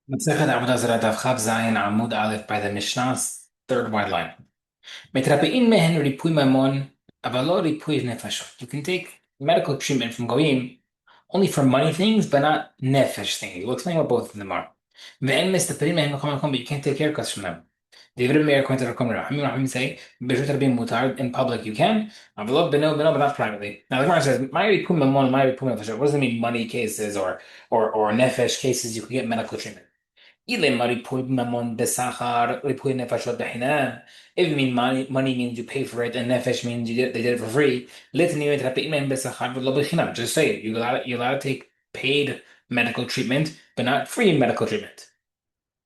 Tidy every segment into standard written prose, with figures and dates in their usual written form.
Masechet Avodah Zarah Daf Chav Zayin Amud Aleph by the Mishnah's third wide line. Metrapein mehen ripui mamon, avalo ripui nefashot. You can take medical treatment from goyim only for money things, but not nefesh things. We'll explain what both of them are. Ve'en mistaperin mehen mekom mekom, but you can't take haircuts from them. David Meir according to Rakom Rahim Rahim say b'shut rabim mutar in public you can, avalo beno but not privately. Now the Gemara says my ripui mamon, my ripui nefashot. What does it mean? Money cases or nefesh cases you can get medical treatment. If you mean money means you pay for it, and nefesh means they did it for free. Just say it. You're allowed to take paid medical treatment, but not free medical treatment.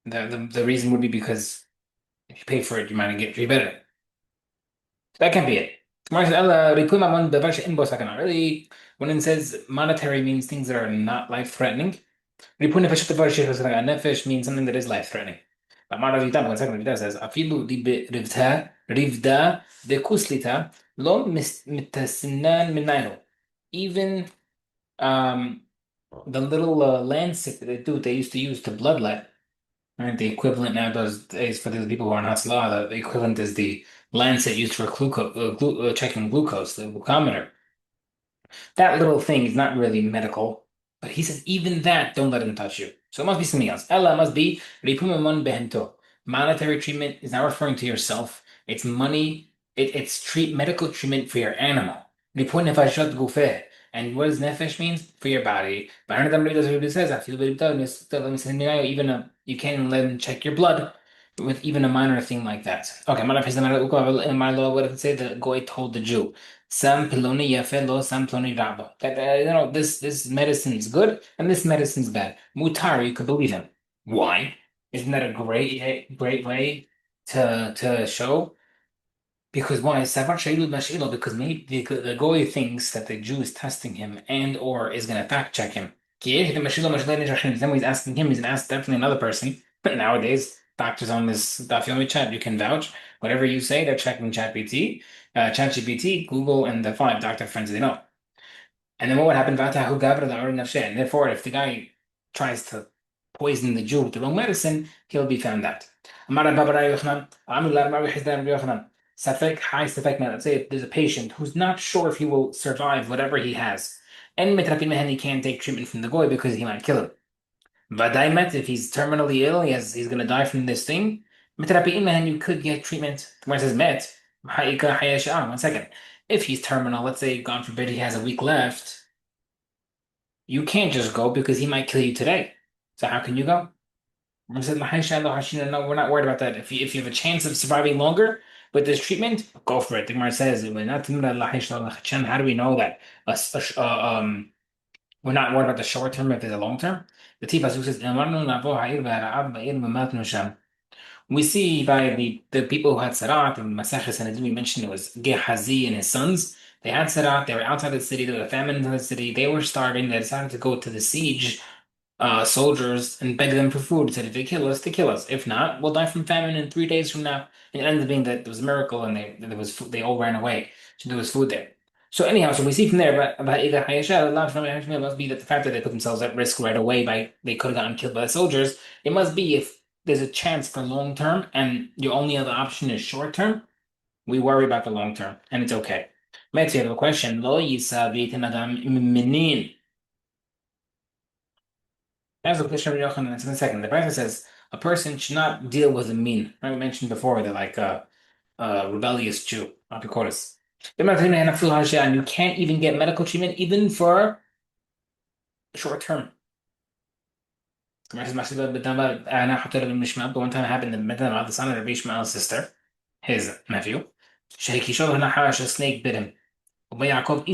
The reason would be because if you pay for it, you might get treated better. That can't be it. Really, when it says monetary means things that are not life-threatening. Ripun nefesh davar sheikhus raga. Nefesh means something that is life-threatening. Amar Rav Yitam, one second, Rav Yitam says, Afilu rivda de kuslita lo mitasinan minayu. Even um, the little lancet that they used to use to bloodlet, right? The equivalent nowadays for these people who are not Hatzlah, the equivalent is the lancet used for checking glucose, the glucometer. That little thing is not really medical, but he says even that, don't let him touch you. So it must be something else. Ella must be ripumamon behemto. Monetary treatment is not referring to yourself. It's money. It's medical treatment for your animal. Ripun nefashot gufeh. And what does nefesh means? For your body. But it says, I feel even you can't even let him check your blood with even a minor thing like that. Okay, in my law, what if it say the goy told the Jew? Sam piloni yafe lo sam piloni rabo. That this medicine is good and this medicine's bad. Mutar, you could believe him. Why? Isn't that a great way to show? Because why? Savar sheilu mashilo. Because maybe the goy thinks that the Jew is testing him and or is going to fact check him. Then when he's asking him, he's going to ask definitely another person. But nowadays, doctors on this Daf Yomi chat, you can vouch. Whatever you say, they're checking ChatGPT, ChatGPT, Google, and the five doctor friends they know. And then what would happen? Vatahu gavra la'arin nafsheh. And therefore, if the guy tries to poison the Jew with the wrong medicine, he'll be found out. Amar Rabba bar Yochanan, Amar Rabbi Chizdan Rabbi Yochanan. Safek, high safek man. Let's say if there's a patient who's not sure if he will survive whatever he has. And metrapin mehen, he can't take treatment from the goy because he might kill him. Vadaimet, if he's terminally ill, he's gonna die from this thing. Metrapin mehen, you could get treatment. Where it says met, ha'ika hayashah. 1 second. If he's terminal, let's say, God forbid, he has a week left, you can't just go because he might kill you today. So how can you go? I said, no, we're not worried about that. If you have a chance of surviving longer with this treatment, go for it. The Gemara says, how do we know that? We're not worried about the short term if there's a long term. The Tifasuk says, we see by the people who had Sarat and Maseches and we mentioned it was Gehazi and his sons. They had Sarat, they were outside the city, there was a famine in the city, they were starving, they decided to go to the siege soldiers and beg them for food. Said, if they kill us, they kill us. If not, we'll die from famine in 3 days from now. And it ended up being that there was a miracle and there was food, they all ran away. So there was food there. So anyhow, so we see from there about Ida Hayasha, it must be that the fact that they put themselves at risk right away by they could have gotten killed by the soldiers. It must be if there's a chance for long term and your only other option is short term, we worry about the long term and it's okay. Let's have a question. Lo yisa v'yitin minin. That's a question of Yochanan. In a second. The Bible says a person should not deal with a mean. Right? We mentioned before they're like a rebellious Jew, Apikoros. And you can't even get medical treatment even for short term. But one time it happened that the son of Rabbi Ishmael's sister, his nephew, a snake bit him. And Yaakov,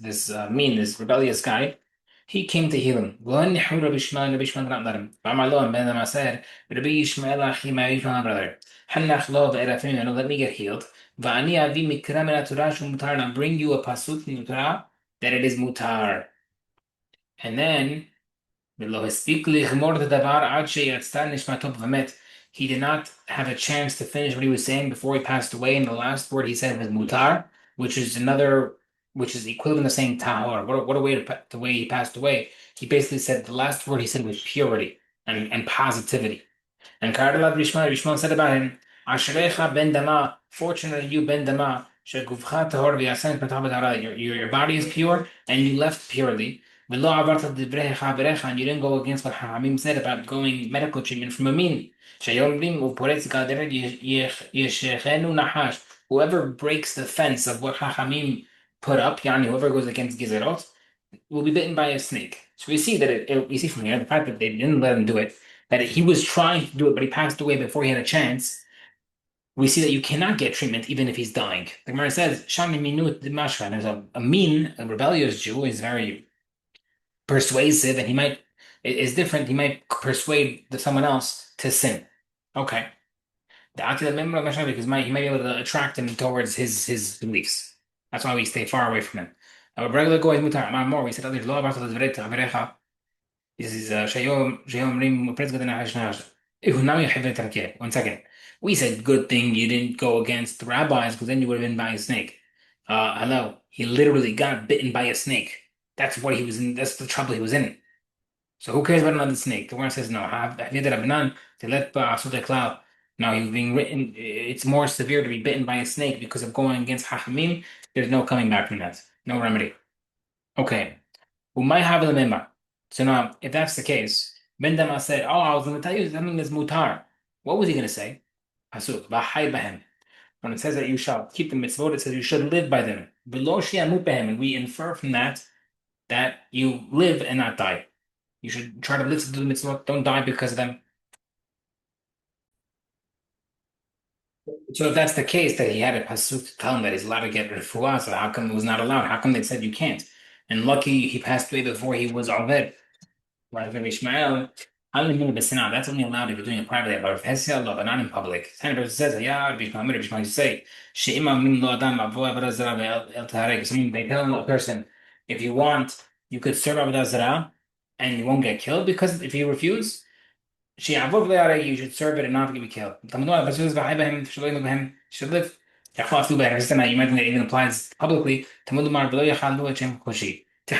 this mean, this rebellious guy, he came to heal him. Rabbi Ishmael did not let him. And Ben said, Rabbi Ishmael, my brother, let me get healed. And I'll bring you a pasuk in the Torah that it is mutar. And then he did not have a chance to finish what he was saying before he passed away, and the last word he said was mutar, which is another which is equivalent to saying tahor. What a way the way he passed away. He basically said the last word he said was purity and positivity. And Karla Rishma said about him, Ashrecha ben Dama, fortunately you ben Dama, Sheguvcha tahor v'yasen p'tabed hara. Your body is pure and you left purely. V'lo avarta divrei chaverecha, and you didn't go against what Hamim said about going medical treatment from a mean. Sheyomrim u'poretz gaderet yeshechenu nahash. Whoever breaks the fence of what Chachamim put up, yani whoever goes against Gizerot, will be bitten by a snake. So we see that we see from here the fact that they didn't let him do it, that he was trying to do it, but he passed away before he had a chance. We see that you cannot get treatment even if he's dying. The Gemara says, "Shami minut dimashra." There's a mean, a rebellious Jew is very persuasive, and he might is different. He might persuade someone else to sin. Okay, the Atila Memra Mashra, because he might be able to attract him towards his beliefs. That's why we stay far away from him. A regular goy mutar. More, we said others lo abarta l'zveret haverecha. This is Shayom Rim Pretzgadena Hashnash. Ihunami Havetarke. 1 second. We said good thing you didn't go against the rabbis because then you would have been by a snake. Hello. He literally got bitten by a snake. That's what he was in. That's the trouble he was in. So who cares about another snake? The one says no. Now he's being written. It's more severe to be bitten by a snake because of going against Hachamim. There's no coming back from that. No remedy. Okay. Who might have the member. So now, if that's the case, Ben Dama said, "Oh, I was going to tell you something that's mutar." What was he going to say? Pasuk, "V'hai b'hem." When it says that you shall keep the mitzvot, it says you should live by them. Below shi'amut b'hem, and we infer from that that you live and not die. You should try to listen to the mitzvot. Don't die because of them. So if that's the case, that he had a pasuk to tell him that he's allowed to get refuah, so how come it was not allowed? How come they said you can't? And lucky he passed away before he was Oved. Right, Rabbi Ishmael, that's only allowed if you're doing it privately, but if Hesya law, but not in public. Same person says, yeah, Rabbi Ishmael, you say, She'ima min lo adam avodah zarah el tahareg. Meaning they tell a person, if you want, you could serve Avodah Zarah and you won't get killed, because if you refuse, you should serve it and not be killed. Should live. You might think that even applies publicly. Right? The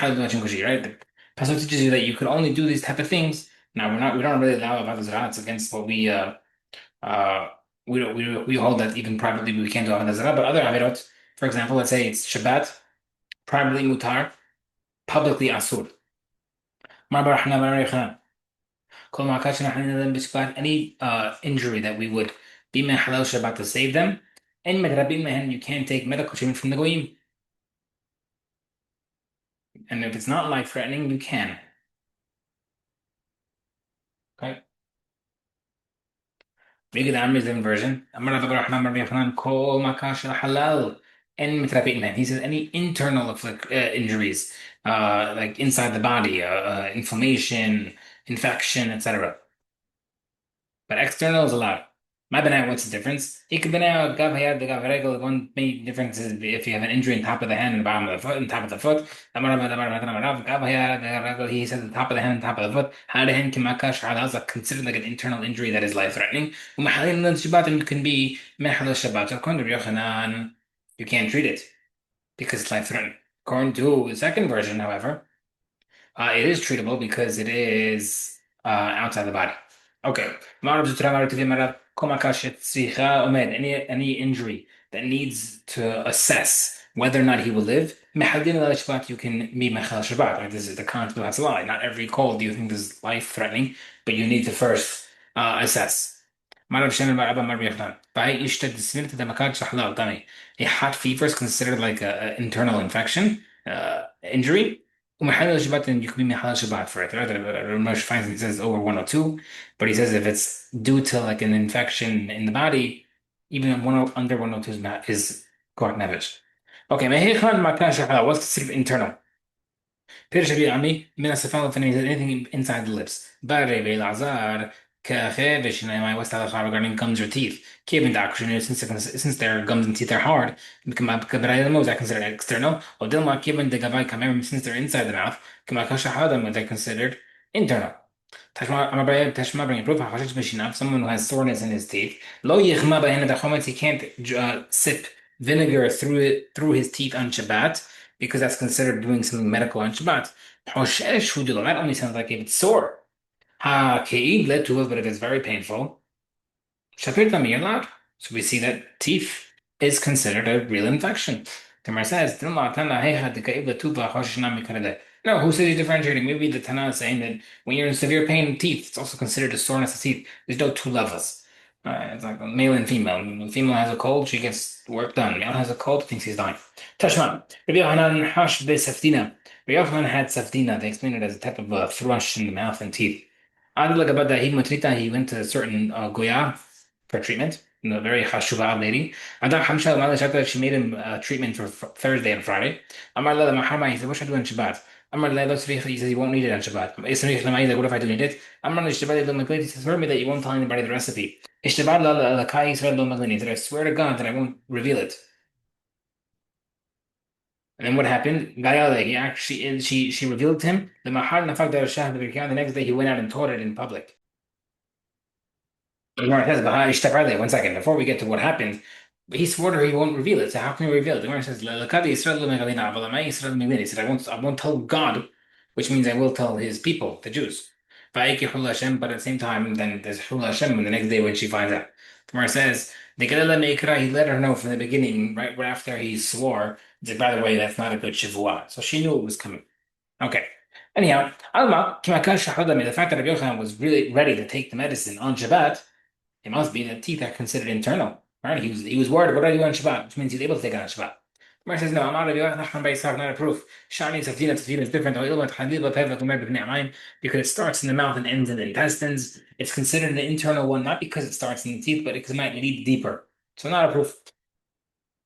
Pasuk teaches you that you could only do these type of things. Now we don't really allow Avodah Zarah. It's against what uh we hold that even privately we can't do Avodah Zarah. But other avirot, for example, let's say it's Shabbat, privately mutar, publicly asur. Any injury that we would be halal Shabbat to save them, and you can't take medical treatment from the goyim. And if it's not life threatening, you can. Okay. Maybe the Amr is different version. He says any internal injuries, like inside the body, inflammation, infection, etc. But external is allowed. My banana, what's the difference? The one main difference is if you have an injury on top of the hand and the bottom of the foot and top of the foot. He says the top of the hand and top of the foot. That's considered like an internal injury that is life-threatening. And it can be according to Yochanan, you can't treat it because it's life-threatening. According to the second version, however, it is treatable because it is outside the body. Okay. Any injury that needs to assess whether or not he will live, you can be mechal Shabbat. Right? This is the concept of Hatzalai. Not every cold do you think is life threatening, but you need to first assess. A hot fever is considered like an internal infection, injury. And you can be Mehal Shabbat for it. Right? Ramesh finds he says over 102, but he says if it's due to like an infection in the body, even under 102 is Korach Nevesh. Okay, what's considered internal? Anything inside the lips. What's the halacha regarding gums or teeth? Since their gums and teeth are hard, is that considered external? Since they're inside the mouth, they're considered internal. Tashma bring a proof. Someone who has soreness in his teeth, he can't sip vinegar through his teeth on Shabbat. because that's considered doing something medical on Shabbat. Hoshesh hudula, that only sounds like if it's sore. Ha ke'ib led to it, but if it's very painful. Shapir Tamir. So we see that teeth is considered a real infection. Tamar says, no, who says he's differentiating? Maybe the Tana is saying that when you're in severe pain in teeth, it's also considered a soreness of teeth. There's no two levels. It's like male and female. When the female has a cold, she gets work done. Male has a cold, thinks he's dying. Tashma. Rabbi Yohanan hash be saftina. Rabbi Yohanan had saftina. They explain it as a type of thrush in the mouth and teeth. Like about that, he went to a certain goya for treatment. A very chashuva lady. Adam Hamsha Malashata, she made him treatment for Thursday and Friday. Amar Lala Mahama, he said, what should I do on Shabbat? Amar Lala, he says, you won't need it on Shabbat. Isn't what if I do need it? Amar Shabbat, he says, swear me that you won't tell anybody the recipe. Ishtabad Lala Lakai Israel Lo Maglini, that I swear to God that I won't reveal it. And then what happened? Gayale, he actually, she revealed to him the Mahar Nafak Dar Shah, the next day he went out and taught it in public. The Gemara says, one second, before we get to what happened, he swore to her he won't reveal it. So how can we reveal it? The Gemara says, "L'kadi Yisrael lo megalina, but l'may Yisrael megalina." He said, I won't tell God, which means I will tell his people, the Jews. Va'iki Chul Hashem, but at the same time, then there's Chul Hashem the next day when she finds out. The Gemara says, he let her know from the beginning, right after he swore, that by the way, that's not a good Shavua. So she knew it was coming. Okay. Anyhow, Alma, the fact that Rabbi Yochanan was really ready to take the medicine on Shabbat, it must be that teeth are considered internal, right? He was worried. What do I do on Shabbat? Which means he's able to take it on Shabbat. Gemara says no. I'm not a proof. Shani tefillah is different. Because it starts in the mouth and ends in the intestines. It's considered an internal one, not because it starts in the teeth, but because it might lead deeper. So not a proof.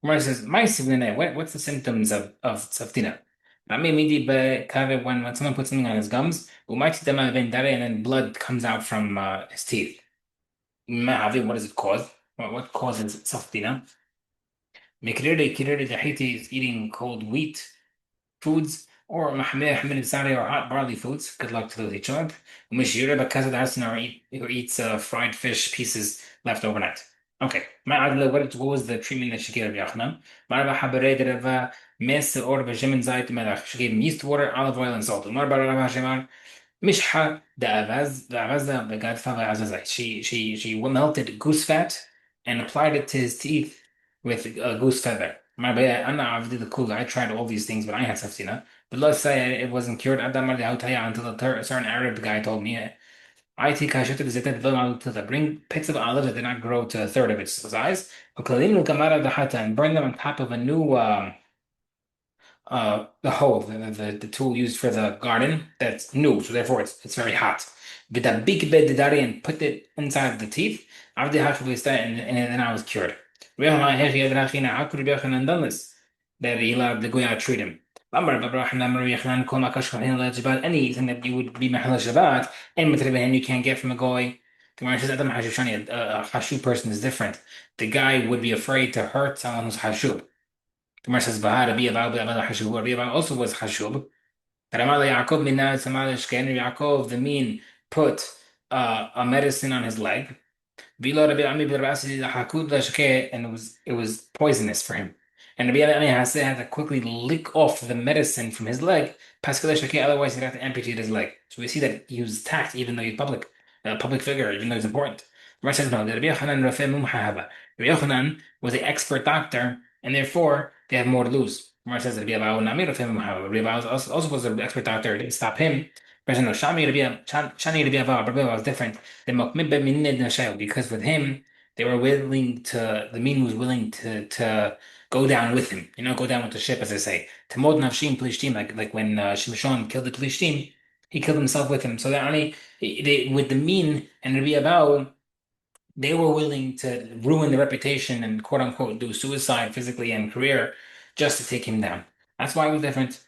Gemara says, what's the symptoms of saftina? When someone puts something on his gums, and then blood comes out from his teeth. What does it cause? What causes saftina? Mikiriri Dahiti is eating cold wheat foods or sari or hot barley foods. Good luck to those each other. Mishira Bakazad Hasan or eats fried fish pieces left overnight. Okay. What was the treatment that she gave Yochanan? She gave him yeast water, olive oil, and salt. Mishha the Gadfa she melted goose fat and applied it to his teeth with a goose feather. I tried all these things, but I had saftina. But let's say it wasn't cured until a certain Arab guy told me bring pits of olives that did not grow to a third of its size, and burn them on top of a new the hoe, the tool used for the garden that's new, so therefore it's very hot. With a big bed and put it inside the teeth, and then I was cured. How could Rabbi Yochanan done this? That he allowed the Goya treat him. Anything that you would be Mahal Shabbat, and you can't get from a Goy. Gemara says, Adam Hashushani, a Hashu person is different. The guy would be afraid to hurt someone who's Hashu. Gemara says, Bahar, Rabbi Aval also was Hashub. Yaakov, the mean, put a medicine on his leg. And it was poisonous for him. And Rabbi Ami had to quickly lick off the medicine from his leg, otherwise he'd have to amputate his leg. So we see that he was attacked even though he's a public figure, even though he's important. Rabbi says no, Rabbi Yochanan was an expert doctor, and therefore they have more to lose. Rabbi says that Rabbi also was an expert doctor, they stop him. Rabbi no, Shani was different because with him, the mean was willing to go down with him, go down with the ship, as they say. Tamod nafshim plishtim, like when Shimshon killed the plishtim, he killed himself with him. So that with the mean and Rabbi Abau, they were willing to ruin the reputation and quote unquote do suicide physically and career just to take him down. That's why it was different.